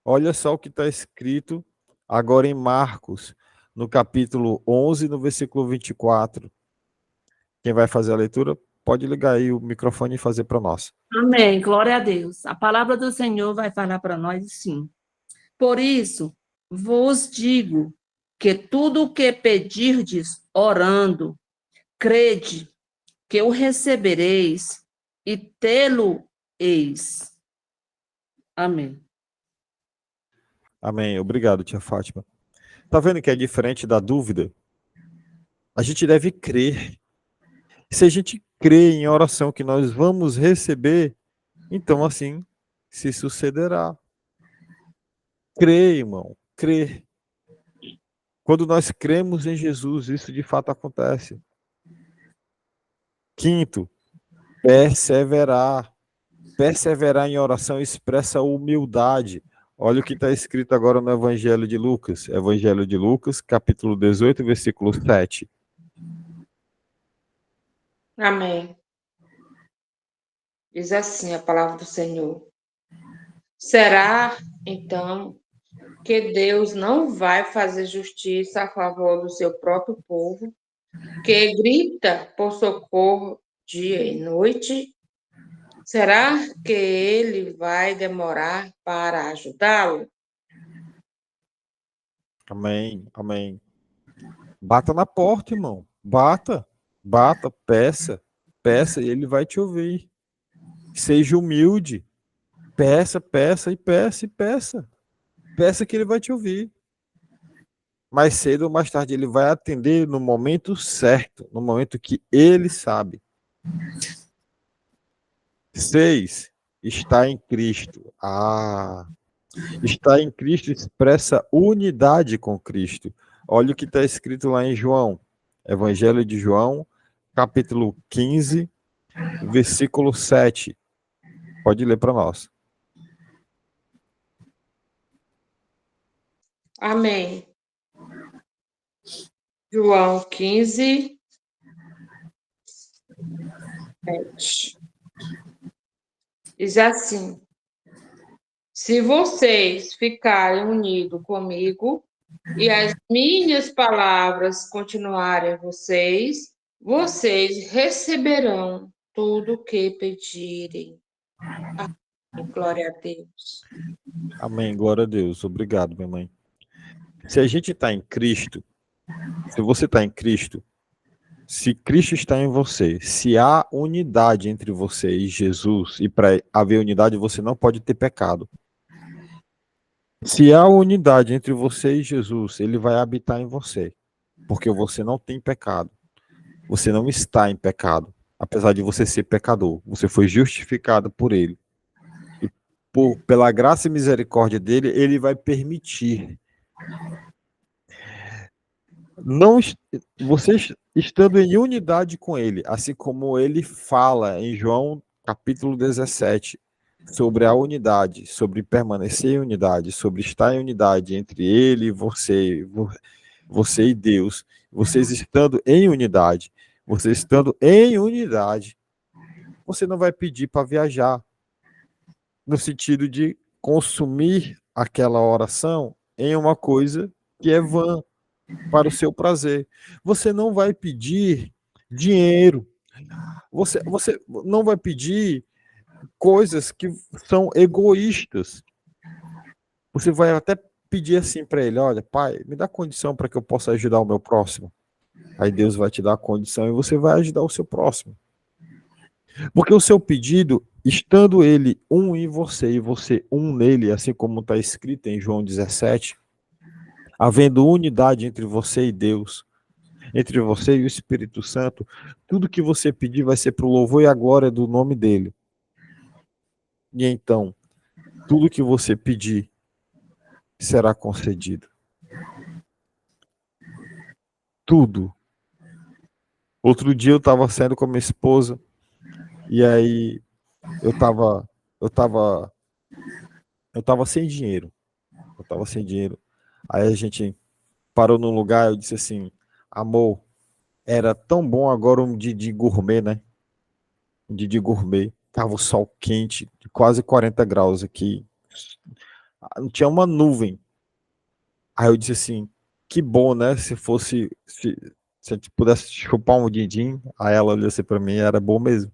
Olha só o que está escrito agora em Marcos, no capítulo 11, no versículo 24. Quem vai fazer a leitura, pode ligar aí o microfone e fazer para nós. Amém, glória a Deus. A palavra do Senhor vai falar para nós sim. Por isso, vos digo que tudo o que pedirdes orando, crede que o recebereis e tê-lo-eis. Amém. Amém. Obrigado, tia Fátima. Tá vendo que é diferente da dúvida? A gente deve crer. Se a gente crê em oração que nós vamos receber, então assim se sucederá. Crê, irmão, crê. Quando nós cremos em Jesus, isso de fato acontece. Quinto, perseverar. Perseverar em oração expressa humildade. Olha o que está escrito agora no Evangelho de Lucas. Evangelho de Lucas, capítulo 18, versículo 7. Amém. Diz assim a palavra do Senhor. Será, então, que Deus não vai fazer justiça a favor do seu próprio povo, que grita por socorro dia e noite? Será que ele vai demorar para ajudá-lo? Amém, amém. Bata na porta, irmão. Bata, bata, peça, peça e ele vai te ouvir. Seja humilde. Peça, peça e peça e peça. Peça que ele vai te ouvir. Mais cedo ou mais tarde ele vai atender no momento certo, no momento que ele sabe. 6. Está em Cristo. Está em Cristo expressa unidade com Cristo. Olha o que está escrito lá em João. Evangelho de João, capítulo 15, versículo 7. Pode ler para nós. Amém. João 15, 7. Diz assim: se vocês ficarem unidos comigo e as minhas palavras continuarem em vocês, vocês receberão tudo o que pedirem. Amém. Glória a Deus. Amém, glória a Deus. Obrigado, minha mãe. Se a gente está em Cristo, se você está em Cristo, se Cristo está em você, se há unidade entre você e Jesus, e para haver unidade você não pode ter pecado. Se há unidade entre você e Jesus, ele vai habitar em você, porque você não tem pecado. Você não está em pecado, apesar de você ser pecador. Você foi justificado por ele. E pela graça e misericórdia dele, ele vai permitir. Não, vocês estando em unidade com ele, assim como ele fala em João capítulo 17, sobre a unidade, sobre permanecer em unidade, sobre estar em unidade entre ele e você e Deus, vocês estando em unidade, você não vai pedir para viajar. no sentido de consumir aquela oração em uma coisa que é vã, para o seu prazer. Você não vai pedir dinheiro, você não vai pedir coisas que são egoístas. Você vai até pedir assim para ele: olha, pai, me dá condição para que eu possa ajudar o meu próximo. Aí Deus vai te dar a condição e você vai ajudar o seu próximo. Porque o seu pedido, estando ele um em você e você um nele, assim como está escrito em João 17, havendo unidade entre você e Deus, entre você e o Espírito Santo, tudo que você pedir vai ser para o louvor e a glória do nome dele. E então, tudo que você pedir será concedido. Tudo. Outro dia eu estava saindo com a minha esposa e aí eu tava sem dinheiro. Eu tava sem dinheiro. Aí a gente parou num lugar, eu disse assim: amor, era tão bom agora um Didi gourmet, né? Um Didi gourmet. Tava o sol quente, quase 40 graus aqui. Não tinha uma nuvem. Aí eu disse assim: que bom, né? Se a gente pudesse chupar um din-din. Aí ela olhou assim pra mim, era bom mesmo.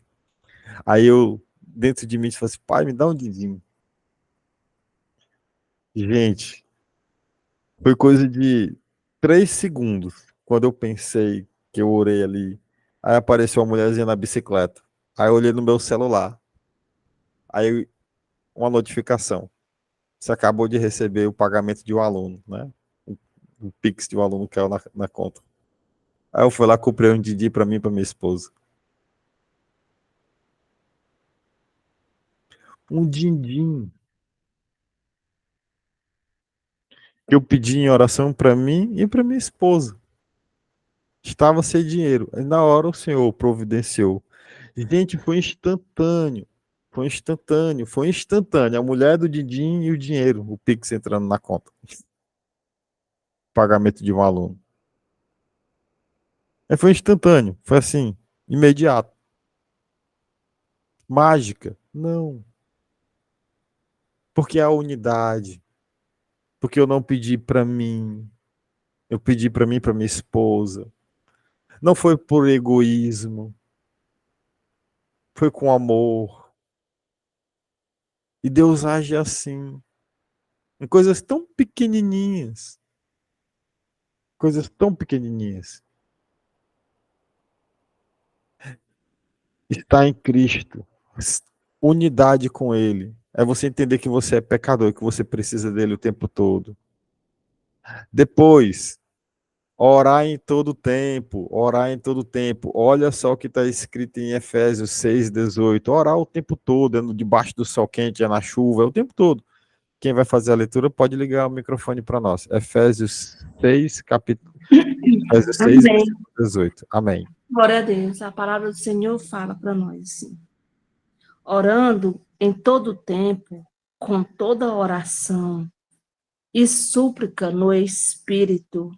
Aí eu, dentro de mim, falei assim: pai, me dá um din-din. Gente, foi coisa de 3 segundos. Quando eu pensei que eu orei ali, aí apareceu uma mulherzinha na bicicleta. Aí eu olhei no meu celular. Aí uma notificação. Você acabou de receber o pagamento de um aluno, né? O Pix de um aluno que caiu na conta. Aí eu fui lá, comprei um Didi pra mim e pra minha esposa. Um din-din que eu pedi em oração pra mim e pra minha esposa. Estava sem dinheiro. Aí na hora o Senhor providenciou. Gente, foi instantâneo. Foi instantâneo, foi instantâneo. A mulher do din-din e o dinheiro, o Pix entrando na conta. Pagamento de um aluno. Aí foi instantâneo, foi assim, imediato. Mágica? Não. Porque a unidade. Porque eu não pedi para mim. Eu pedi para mim e para minha esposa. Não foi por egoísmo. Foi com amor. E Deus age assim. Em coisas tão pequenininhas. Coisas tão pequenininhas. Está em Cristo. Unidade com Ele. É você entender que você é pecador, que você precisa dele o tempo todo. Depois, orar em todo tempo, orar em todo tempo. Olha só o que está escrito em Efésios 6:18. Orar o tempo todo, é debaixo do sol quente, é na chuva, é o tempo todo. Quem vai fazer a leitura pode ligar o microfone para nós. Efésios 6, capítulo Efésios 6, Amém. versículo 18. Amém. Glória a Deus. A palavra do Senhor fala para nós assim. Orando em todo tempo, com toda oração e súplica no Espírito,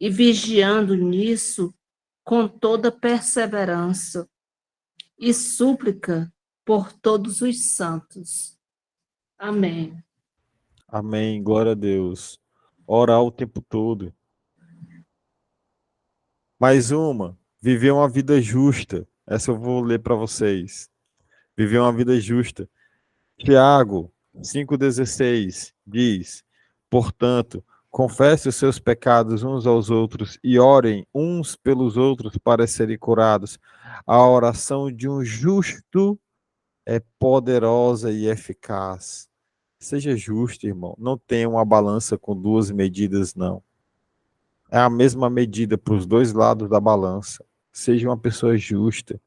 e vigiando nisso com toda perseverança e súplica por todos os santos. Amém. Amém. Glória a Deus. Orar o tempo todo. Mais uma. Viver uma vida justa. Essa eu vou ler para vocês. Viver uma vida justa. Tiago 5,16 diz: portanto, confesse os seus pecados uns aos outros e orem uns pelos outros para serem curados. A oração de um justo é poderosa e eficaz. Seja justo, irmão. Não tenha uma balança com duas medidas, não. É a mesma medida para os dois lados da balança. Seja uma pessoa justa.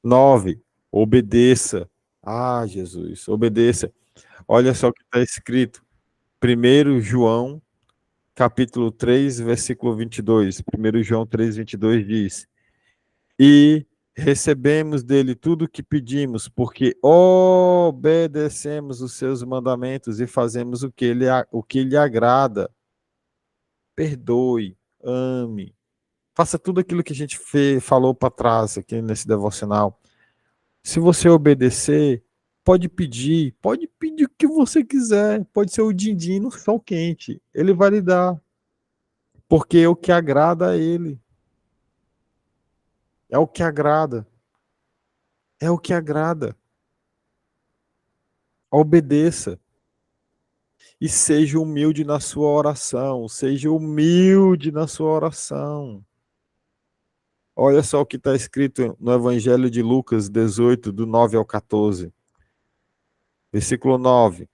9. Obedeça. Ah, Jesus, obedeça. Olha só o que está escrito. 1 João, capítulo 3, versículo 22. 1 João 3, 22 diz: e recebemos dele tudo o que pedimos, porque obedecemos os seus mandamentos e fazemos o que lhe agrada. Perdoe, ame, faça tudo aquilo que a gente falou para trás aqui nesse devocional. Se você obedecer, pode pedir o que você quiser, pode ser o din-din no sol quente, ele vai lhe dar, porque é o que agrada a ele, é o que agrada, é o que agrada. Obedeça e seja humilde na sua oração, seja humilde na sua oração. Olha só o que está escrito no Evangelho de Lucas 18, do 9 ao 14. Versículo 9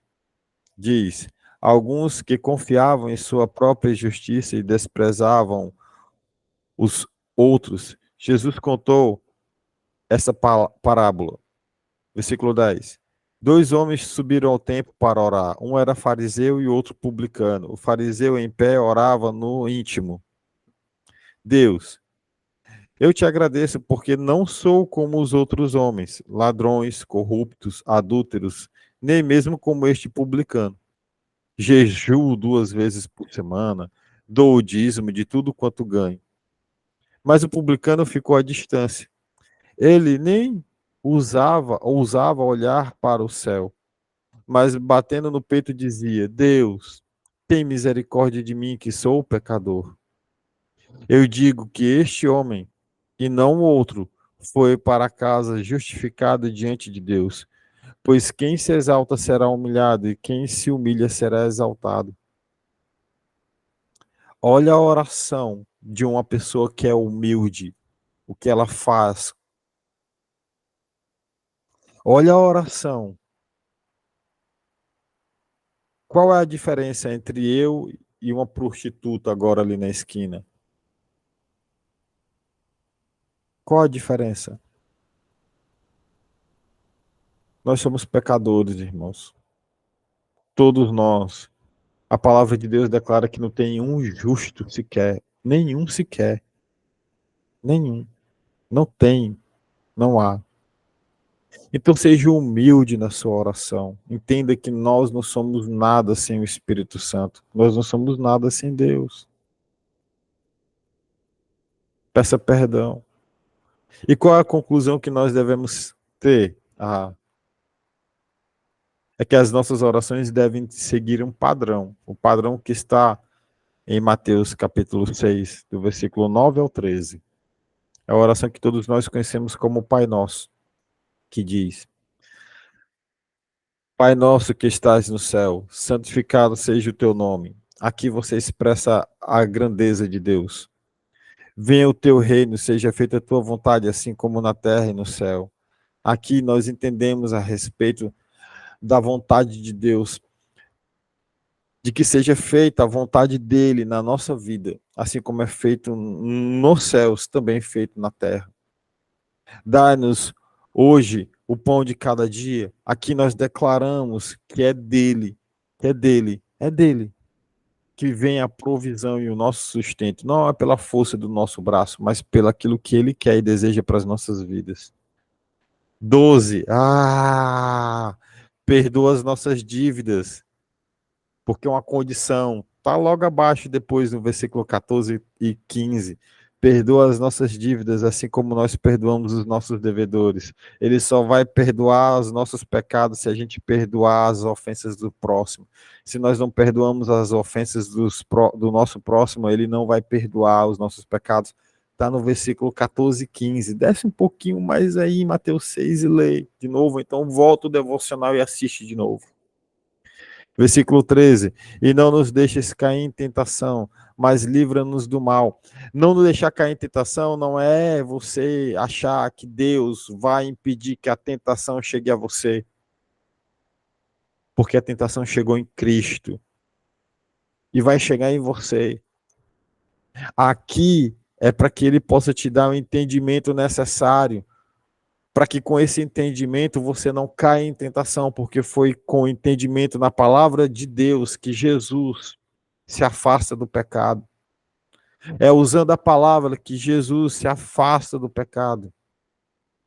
diz: alguns que confiavam em sua própria justiça e desprezavam os outros, Jesus contou essa parábola. Versículo 10. Dois homens subiram ao templo para orar. Um era fariseu e outro publicano. O fariseu em pé orava no íntimo: Deus, eu te agradeço porque não sou como os outros homens, ladrões, corruptos, adúlteros, nem mesmo como este publicano. Jejuo 2 vezes por semana, dou o dízimo de tudo quanto ganho. Mas o publicano ficou à distância. Ele nem ousava olhar para o céu, mas batendo no peito dizia: Deus, tem misericórdia de mim que sou pecador. Eu digo que este homem, e não o outro, foi para casa justificado diante de Deus, pois quem se exalta será humilhado, e quem se humilha será exaltado. Olha a oração de uma pessoa que é humilde, o que ela faz. Olha a oração. Qual é a diferença entre eu e uma prostituta agora ali na esquina? Qual a diferença? Nós somos pecadores, irmãos. Todos nós. A palavra de Deus declara que não tem um justo sequer. Nenhum sequer. Nenhum. Não tem. Não há. Então seja humilde na sua oração. Entenda que nós não somos nada sem o Espírito Santo. Nós não somos nada sem Deus. Peça perdão. E qual é a conclusão que nós devemos ter? É que as nossas orações devem seguir um padrão. O padrão que está em Mateus capítulo 6, do versículo 9 ao 13. É a oração que todos nós conhecemos como Pai Nosso, que diz: Pai nosso que estás no céu, santificado seja o teu nome. Aqui você expressa a grandeza de Deus. Venha o teu reino, seja feita a tua vontade, assim como na terra e no céu. Aqui nós entendemos a respeito da vontade de Deus, de que seja feita a vontade dele na nossa vida, assim como é feito nos céus, também feito na terra. Dá-nos hoje o pão de cada dia. Aqui nós declaramos que é dele, é dele que vem a provisão e o nosso sustento. Não é pela força do nosso braço, mas pelo aquilo que ele quer e deseja para as nossas vidas. 12. Perdoa as nossas dívidas, porque é uma condição. Está logo abaixo, depois no versículo 14 e 15. Perdoa as nossas dívidas, assim como nós perdoamos os nossos devedores. Ele só vai perdoar os nossos pecados se a gente perdoar as ofensas do próximo. Se nós não perdoamos as ofensas do nosso próximo, ele não vai perdoar os nossos pecados. Está no versículo 14 e 15. Desce um pouquinho mais aí em Mateus 6 e lê de novo. Então volta o devocional e assiste de novo. Versículo 13, e não nos deixes cair em tentação, mas livra-nos do mal. Não nos deixar cair em tentação não é você achar que Deus vai impedir que a tentação chegue a você, porque a tentação chegou em Cristo e vai chegar em você. Aqui é para que Ele possa te dar o entendimento necessário, para que com esse entendimento você não caia em tentação, porque foi com o entendimento na palavra de Deus que Jesus se afasta do pecado. É usando a palavra que Jesus se afasta do pecado.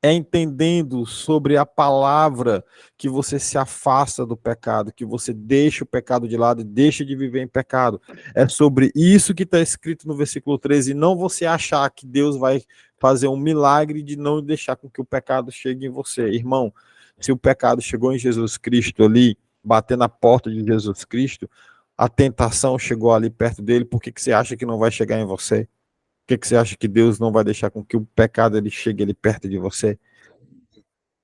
É entendendo sobre a palavra que você se afasta do pecado, que você deixa o pecado de lado e deixa de viver em pecado. É sobre isso que está escrito no versículo 13. Não você achar que Deus vai fazer um milagre de não deixar com que o pecado chegue em você. Irmão, se o pecado chegou em Jesus Cristo ali, bater na porta de Jesus Cristo, a tentação chegou ali perto dele, por que você acha que não vai chegar em você? Por que você acha que Deus não vai deixar com que o pecado ele chegue ali perto de você?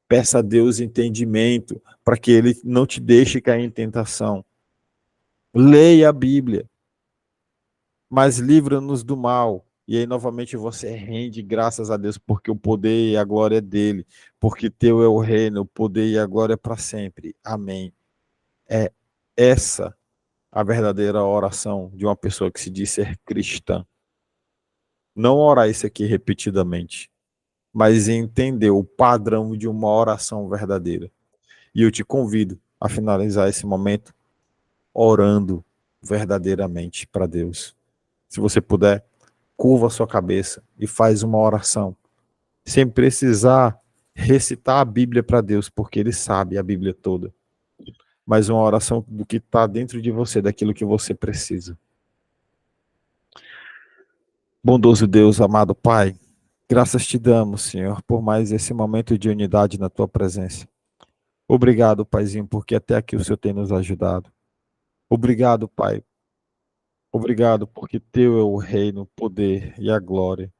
Peça a Deus entendimento para que ele não te deixe cair em tentação. Leia a Bíblia, mas livra-nos do mal. E aí, novamente, você rende graças a Deus, porque o poder e a glória é dele, porque teu é o reino, o poder e a glória é para sempre. Amém. É essa a verdadeira oração de uma pessoa que se diz ser cristã. Não orar isso aqui repetidamente, mas entender o padrão de uma oração verdadeira. E eu te convido a finalizar esse momento orando verdadeiramente para Deus. Se você puder, curva a sua cabeça e faz uma oração, sem precisar recitar a Bíblia para Deus, porque Ele sabe a Bíblia toda. Mas uma oração do que está dentro de você, daquilo que você precisa. Bondoso Deus, amado Pai, graças te damos, Senhor, por mais esse momento de unidade na tua presença. Obrigado, Paizinho, porque até aqui o Senhor tem nos ajudado. Obrigado, Pai. Obrigado, porque teu é o reino, o poder e a glória.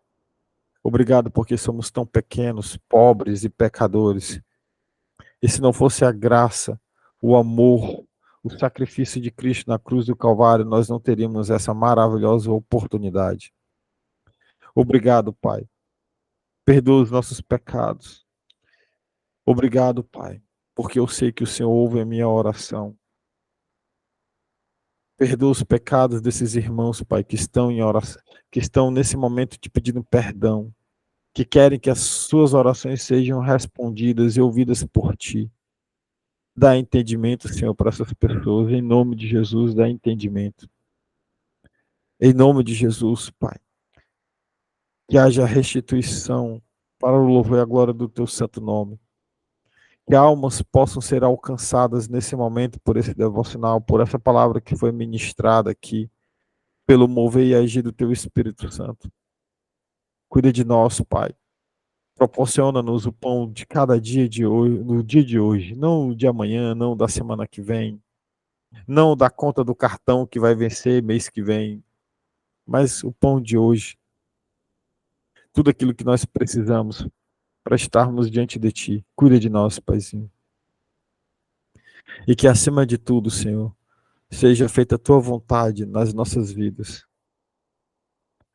Obrigado, porque somos tão pequenos, pobres e pecadores. E se não fosse a graça, o amor, o sacrifício de Cristo na cruz do Calvário, nós não teríamos essa maravilhosa oportunidade. Obrigado, Pai. Perdoa os nossos pecados. Obrigado, Pai, porque eu sei que o Senhor ouve a minha oração. Perdoa os pecados desses irmãos, Pai, que estão em oração, que estão nesse momento te pedindo perdão, que querem que as suas orações sejam respondidas e ouvidas por ti. Dá entendimento, Senhor, para essas pessoas, em nome de Jesus, dá entendimento. Em nome de Jesus, Pai, que haja restituição para o louvor e a glória do teu santo nome. Que almas possam ser alcançadas nesse momento por esse devocional, por essa palavra que foi ministrada aqui, pelo mover e agir do teu Espírito Santo. Cuida de nós, Pai. Proporciona-nos o pão de cada dia de hoje, no dia de hoje, não o de amanhã, não da semana que vem, não da conta do cartão que vai vencer mês que vem, mas o pão de hoje. Tudo aquilo que nós precisamos para estarmos diante de Ti. Cuida de nós, Paizinho. E que acima de tudo, Senhor, seja feita a Tua vontade nas nossas vidas.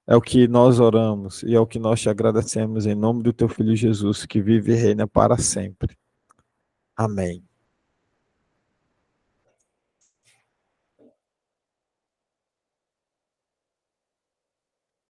É o que nós oramos e é o que nós te agradecemos em nome do Teu Filho Jesus, que vive e reina para sempre. Amém.